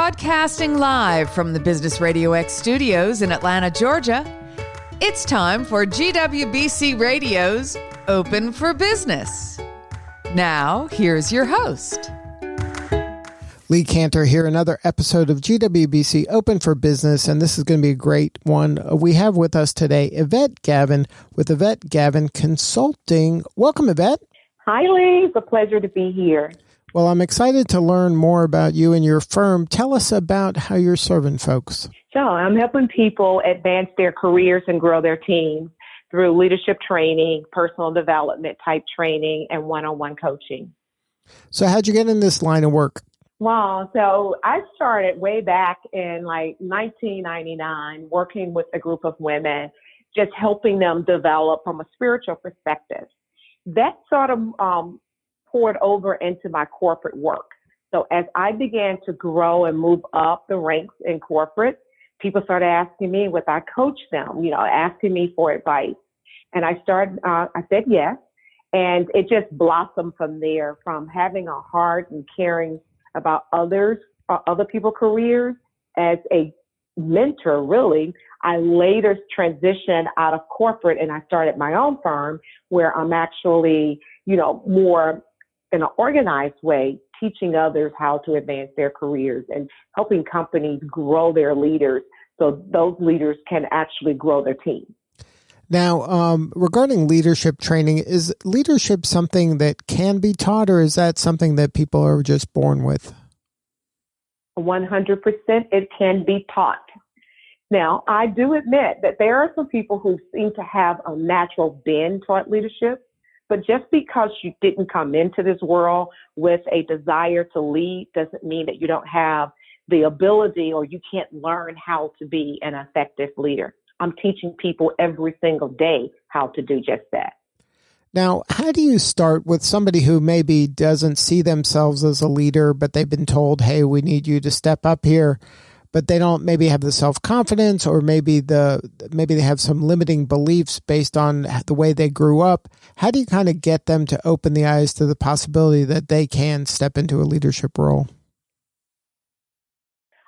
Broadcasting live from the Business RadioX studios in Atlanta, Georgia, it's time for GWBC Radio's Open for Business. Now, here's your host. Lee Cantor here, another episode of GWBC Open for Business, and this is going to be a great one. We have with us today Yvette Gavin with Yvette Gavin Consulting. Welcome, Yvette. Hi, Lee. It's a pleasure to be here. Well, I'm excited to learn more about you and your firm. Tell us about how you're serving folks. So I'm helping people advance their careers and grow their teams through leadership training, personal development type training, and one-on-one coaching. So how'd you get in this line of work? Wow. So I started way back in 1999 working with a group of women, just helping them develop from a spiritual perspective. That sort of poured over into my corporate work. So as I began to grow and move up the ranks in corporate, people started asking me would I coach them, asking me for advice. And I said yes. And it just blossomed from there, from having a heart and caring about other people's careers as a mentor, really. I later transitioned out of corporate and I started my own firm where I'm actually, more in an organized way, teaching others how to advance their careers and helping companies grow their leaders so those leaders can actually grow their team. Now, regarding leadership training, is leadership something that can be taught, or is that something that people are just born with? 100% it can be taught. Now, I do admit that there are some people who seem to have a natural bend toward leadership, but just because you didn't come into this world with a desire to lead doesn't mean that you don't have the ability or you can't learn how to be an effective leader. I'm teaching people every single day how to do just that. Now, how do you start with somebody who maybe doesn't see themselves as a leader, but they've been told, hey, we need you to step up here, but they don't maybe have the self-confidence, or maybe they have some limiting beliefs based on the way they grew up? How do you kind of get them to open the eyes to the possibility that they can step into a leadership role?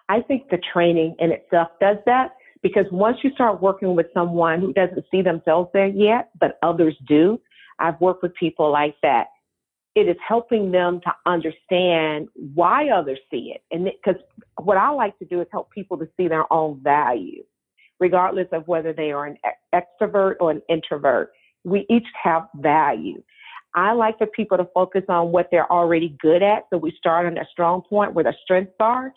I think the training in itself does that, because once you start working with someone who doesn't see themselves there yet, but others do, I've worked with people like that. It is helping them to understand why others see it. And because what I like to do is help people to see their own value, regardless of whether they are an extrovert or an introvert. We each have value. I like for people to focus on what they're already good at. So we start on a strong point where their strengths are.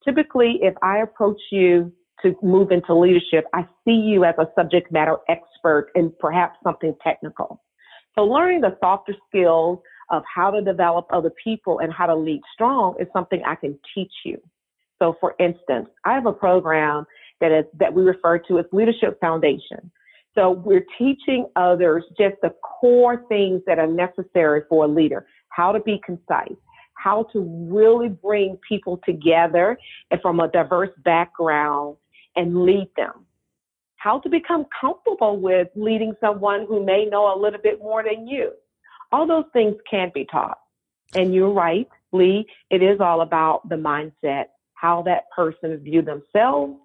Typically, if I approach you to move into leadership, I see you as a subject matter expert in perhaps something technical. So learning the softer skills of how to develop other people and how to lead strong is something I can teach you. So for instance, I have a program that we refer to as Leadership Foundation. So we're teaching others just the core things that are necessary for a leader: how to be concise, how to really bring people together and from a diverse background and lead them, how to become comfortable with leading someone who may know a little bit more than you. All those things can be taught. And you're right, Lee, it is all about the mindset, how that person views themselves.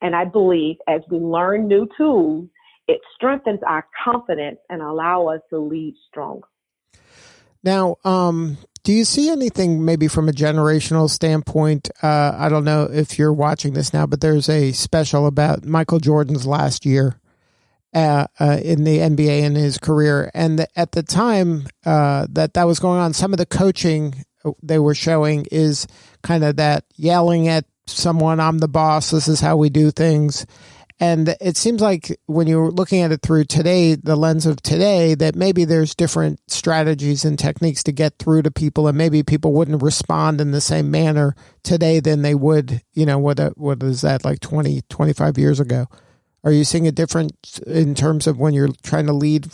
And I believe as we learn new tools, it strengthens our confidence and allow us to lead stronger. Now, do you see anything maybe from a generational standpoint? I don't know if you're watching this now, but there's a special about Michael Jordan's last year in the NBA in his career. And at the time that was going on, some of the coaching they were showing is kind of that yelling at someone, I'm the boss, this is how we do things. And it seems like when you're looking at it through today, the lens of today, that maybe there's different strategies and techniques to get through to people, and maybe people wouldn't respond in the same manner today than they would, what is that, like 20, 25 years ago? Are you seeing a difference in terms of when you're trying to lead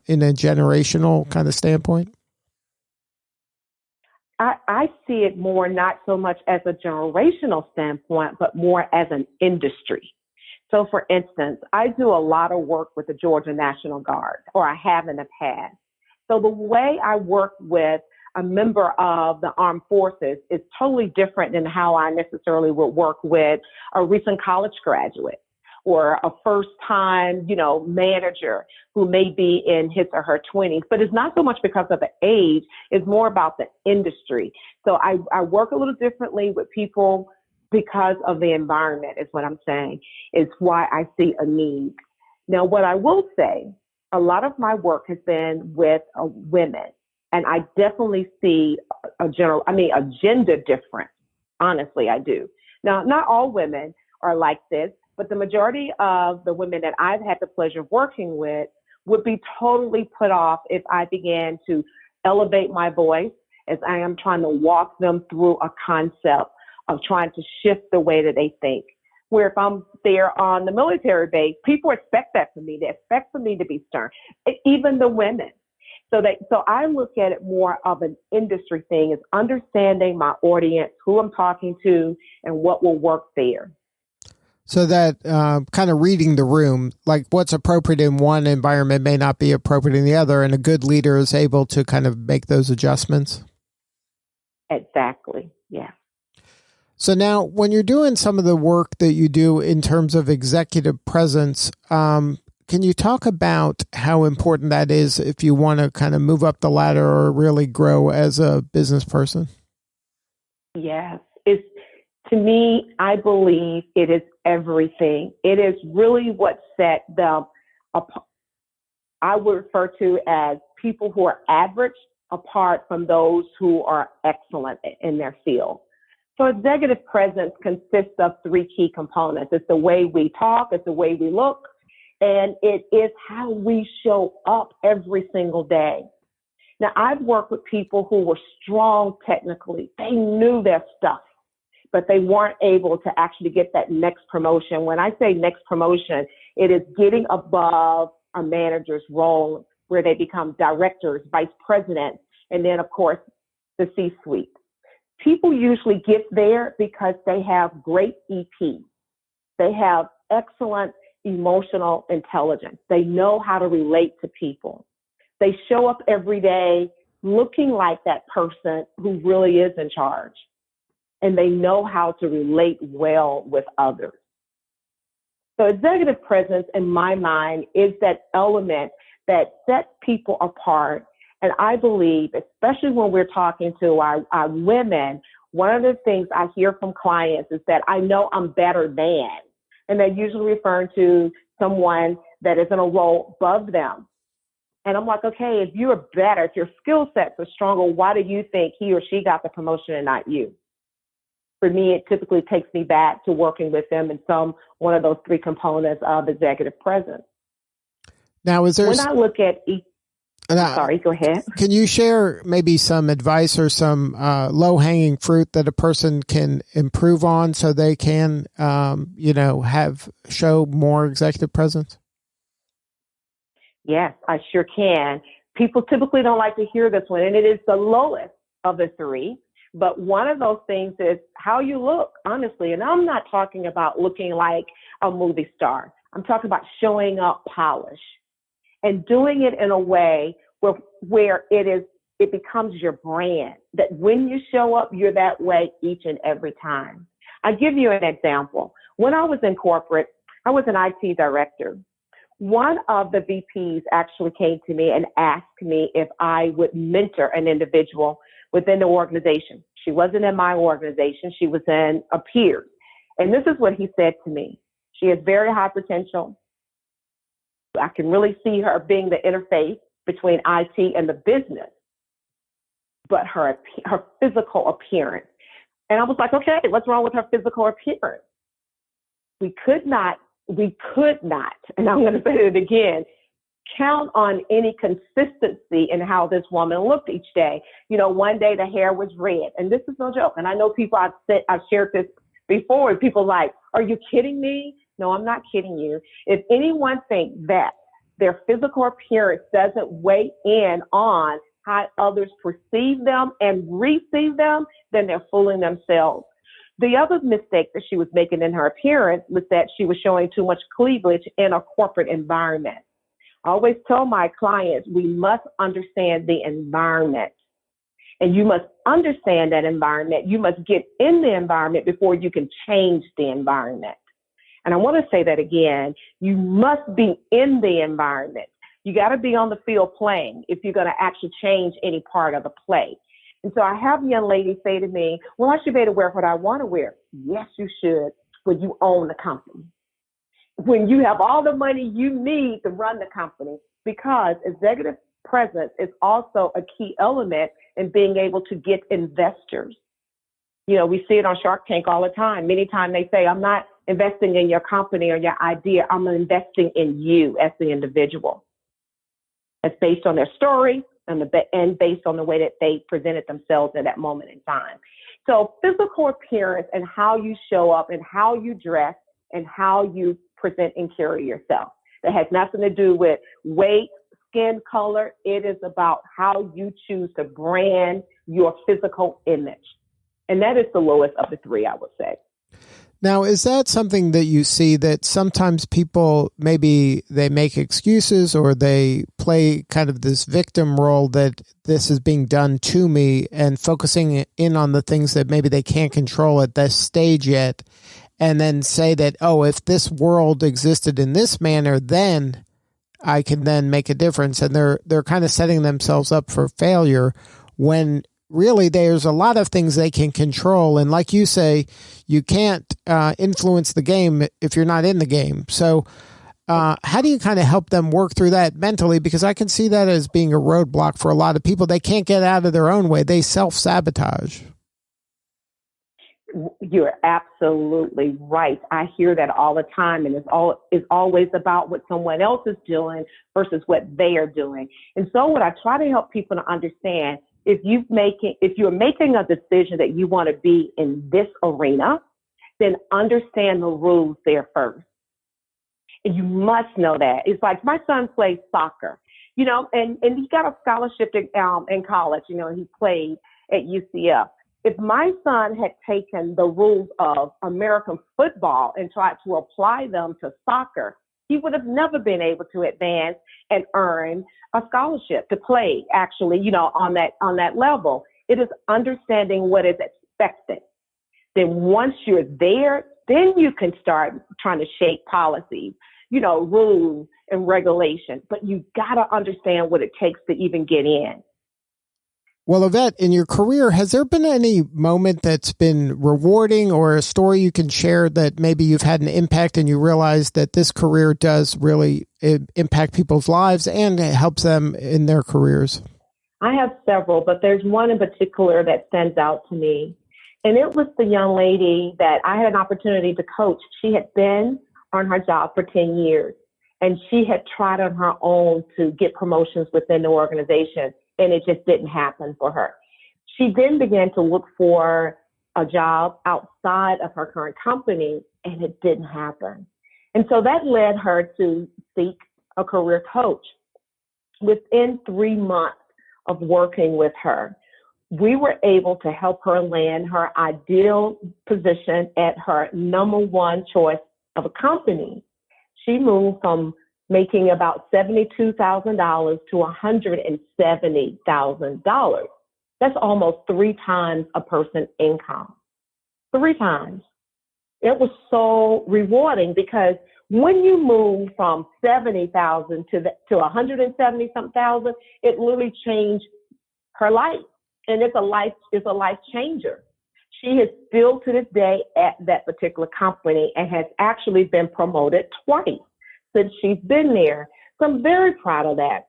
in a generational kind of standpoint? I see it more not so much as a generational standpoint, but more as an industry. So, for instance, I do a lot of work with the Georgia National Guard, or I have in the past. So the way I work with a member of the armed forces is totally different than how I necessarily would work with a recent college graduate or a first-time, manager who may be in his or her 20s. But it's not so much because of the age, it's more about the industry. So I work a little differently with people because of the environment is what I'm saying. It's why I see a need. Now, what I will say, a lot of my work has been with women, and I definitely see a gender difference. Honestly, I do. Now, not all women are like this, but the majority of the women that I've had the pleasure of working with would be totally put off if I began to elevate my voice as I am trying to walk them through a concept of trying to shift the way that they think. Where if I'm there on the military base, people expect that from me. They expect for me to be stern, even the women. So I look at it more of an industry thing, is understanding my audience, who I'm talking to, and what will work there. So that kind of reading the room, like what's appropriate in one environment may not be appropriate in the other, and a good leader is able to kind of make those adjustments. Exactly, yeah. So now when you're doing some of the work that you do in terms of executive presence, can you talk about how important that is if you want to kind of move up the ladder or really grow as a business person? Yes. To me, I believe it is everything. It is really what set them apart. I would refer to as people who are average apart from those who are excellent in their field. So executive presence consists of three key components. It's the way we talk, it's the way we look, and it is how we show up every single day. Now, I've worked with people who were strong technically. They knew their stuff, but they weren't able to actually get that next promotion. When I say next promotion, it is getting above a manager's role where they become directors, vice presidents, and then, of course, the C-suite. People usually get there because they have great EP. They have excellent emotional intelligence. They know how to relate to people. They show up every day looking like that person who really is in charge. And they know how to relate well with others. So executive presence, in my mind, is that element that sets people apart. And I believe, especially when we're talking to our women, one of the things I hear from clients is that I know I'm better than. And they're usually referring to someone that is in a role above them. And I'm like, okay, if you're better, if your skill sets are stronger, why do you think he or she got the promotion and not you? For me, it typically takes me back to working with them in one of those three components of executive presence. Now, when I look at each, sorry, go ahead. Can you share maybe some advice or some low-hanging fruit that a person can improve on so they can, show more executive presence? Yes, I sure can. People typically don't like to hear this one, and it is the lowest of the three. But one of those things is how you look, honestly. And I'm not talking about looking like a movie star. I'm talking about showing up polished and doing it in a way where it becomes your brand, that when you show up, you're that way each and every time. I'll give you an example. When I was in corporate, I was an IT director. One of the VPs actually came to me and asked me if I would mentor an individual within the organization. She wasn't in my organization. She was in a peer. And this is what he said to me. She has very high potential. I can really see her being the interface between IT and the business, but her physical appearance. And I was like, okay, what's wrong with her physical appearance? We could not, and I'm going to say it again, count on any consistency in how this woman looked each day. One day the hair was red, and this is no joke. And I know people, I've shared this before, and people like, are you kidding me? No, I'm not kidding you. If anyone thinks that their physical appearance doesn't weigh in on how others perceive them and receive them, then they're fooling themselves. The other mistake that she was making in her appearance was that she was showing too much cleavage in a corporate environment. I always tell my clients, we must understand the environment. And you must understand that environment. You must get in the environment before you can change the environment. And I want to say that again. You must be in the environment. You got to be on the field playing if you're going to actually change any part of the play. And so I have young ladies say to me, well, I should be able to wear what I want to wear. Yes, you should, when you own the company. When you have all the money you need to run the company, because executive presence is also a key element in being able to get investors. You know, we see it on Shark Tank all the time. Many times they say, I'm not investing in your company or your idea. I'm investing in you as the individual. It's based on their story and based on the way that they presented themselves at that moment in time. So physical appearance and how you show up and how you dress and how you present and carry yourself. That has nothing to do with weight, skin color. It is about how you choose to brand your physical image. And that is the lowest of the three, I would say. Now, is that something that you see that sometimes people, maybe they make excuses or they play kind of this victim role that this is being done to me, and focusing in on the things that maybe they can't control at this stage yet, and then say that, oh, if this world existed in this manner, then I can then make a difference. And they're kind of setting themselves up for failure, when really there's a lot of things they can control. And like you say, you can't influence the game if you're not in the game. So how do you kind of help them work through that mentally? Because I can see that as being a roadblock for a lot of people. They can't get out of their own way. They self-sabotage. You're absolutely right. I hear that all the time, and it's always about what someone else is doing versus what they are doing. And so what I try to help people to understand, if you're making a decision that you want to be in this arena, then understand the rules there first. And you must know that. It's like my son plays soccer, you know, and he got a scholarship in college, you know, he played at UCF. If my son had taken the rules of American football and tried to apply them to soccer, he would have never been able to advance and earn a scholarship to play, actually, you know, on that level. It is understanding what is expected. Then once you're there, then you can start trying to shape policies, you know, rules and regulations. But you got to understand what it takes to even get in. Well, Yvette, in your career, has there been any moment that's been rewarding, or a story you can share that maybe you've had an impact and you realize that this career does really impact people's lives and it helps them in their careers? I have several, but there's one in particular that stands out to me. And it was the young lady that I had an opportunity to coach. She had been on her job for 10 years, and she had tried on her own to get promotions within the organization, and it just didn't happen for her. She then began to look for a job outside of her current company, and it didn't happen. And so that led her to seek a career coach. Within 3 months of working with her, we were able to help her land her ideal position at her number one choice of a company. She moved from making about $72,000 to $170,000. That's almost 3 times a person's income. 3 times. It was so rewarding, because when you move from 70,000 to 170-something thousand, it literally changed her life. And it's a life changer. She is still to this day at that particular company and has actually been promoted twice since she's been there. So I'm very proud of that.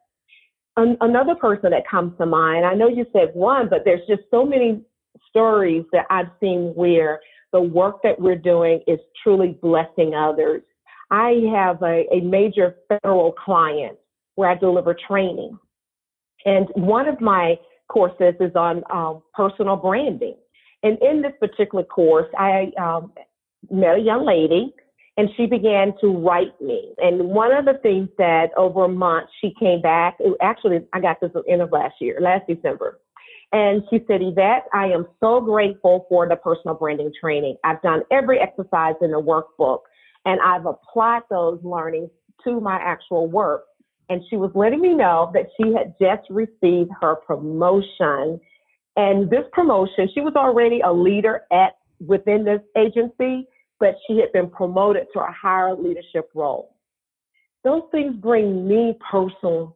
Another person that comes to mind, I know you said one, but there's just so many stories that I've seen where the work that we're doing is truly blessing others. I have a major federal client where I deliver training. And one of my courses is on personal branding. And in this particular course, I met a young lady, and she began to write me. And one of the things that over a month, she came back. Actually, I got this end of last December. And she said, Yvette, I am so grateful for the personal branding training. I've done every exercise in the workbook, and I've applied those learnings to my actual work. And she was letting me know that she had just received her promotion And this promotion, she was already a leader within this agency, but she had been promoted to a higher leadership role. Those things bring me personal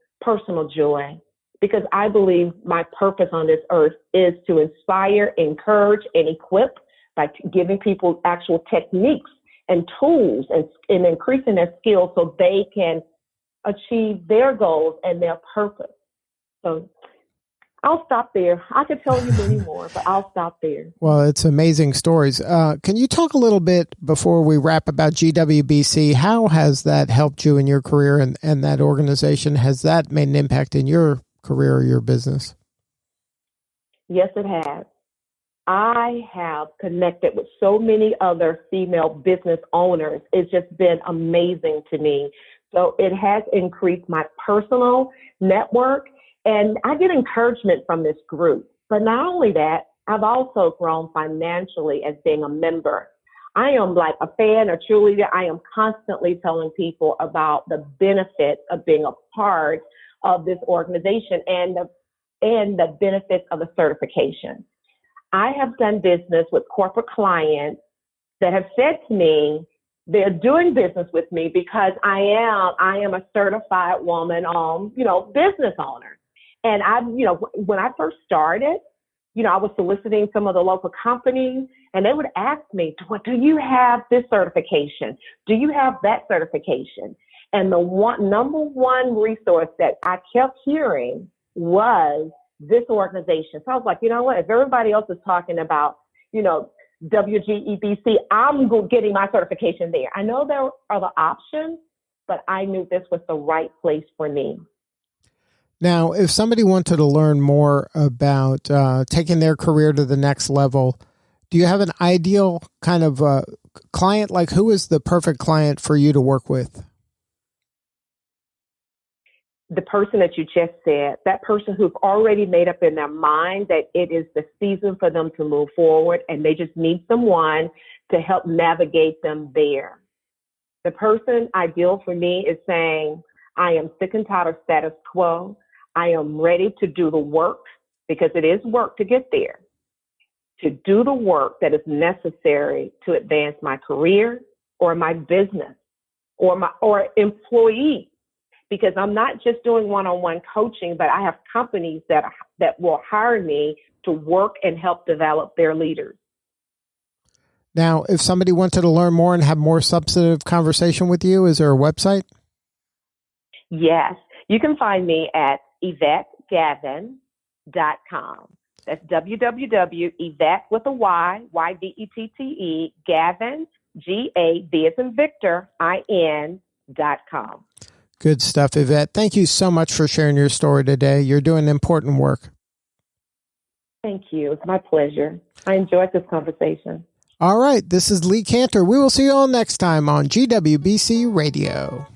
joy, because I believe my purpose on this earth is to inspire, encourage, and equip by giving people actual techniques and tools and increasing their skills so they can achieve their goals and their purpose. So I'll stop there. I could tell you many more, but I'll stop there. Well, it's amazing stories. Can you talk a little bit before we wrap about GWBC? How has that helped you in your career and that organization? Has that made an impact in your career or your business? Yes, it has. I have connected with so many other female business owners. It's just been amazing to me. So it has increased my personal network, and I get encouragement from this group. But not only that, I've also grown financially as being a member. I am like a fan, a cheerleader. I am constantly telling people about the benefits of being a part of this organization and the benefits of the certification. I have done business with corporate clients that have said to me they're doing business with me because I am a certified woman, business owner. And when I first started, I was soliciting some of the local companies, and they would ask me, do you have this certification? Do you have that certification? And the number one resource that I kept hearing was this organization. So I was like, you know what? If everybody else is talking about, WGEBC, I'm getting my certification there. I know there are other options, but I knew this was the right place for me. Now, if somebody wanted to learn more about taking their career to the next level, do you have an ideal kind of client? Like, who is the perfect client for you to work with? The person that you just said, that person who's already made up in their mind that it is the season for them to move forward, and they just need someone to help navigate them there. The person ideal for me is saying, I am sick and tired of status quo. I am ready to do the work, because it is work to get there, to do the work that is necessary to advance my career or my business or employee. Because I'm not just doing one-on-one coaching, but I have companies that will hire me to work and help develop their leaders. Now, if somebody wanted to learn more and have more substantive conversation with you, is there a website? Yes. You can find me at YvetteGavin.com. That's www.Yvette with a Y, YVETTE, Gavin, G-A-V as in Victor, I-N.com. Good stuff, Yvette. Thank you so much for sharing your story today. You're doing important work. Thank you. It's my pleasure. I enjoyed this conversation. All right. This is Lee Cantor. We will see you all next time on GWBC Radio.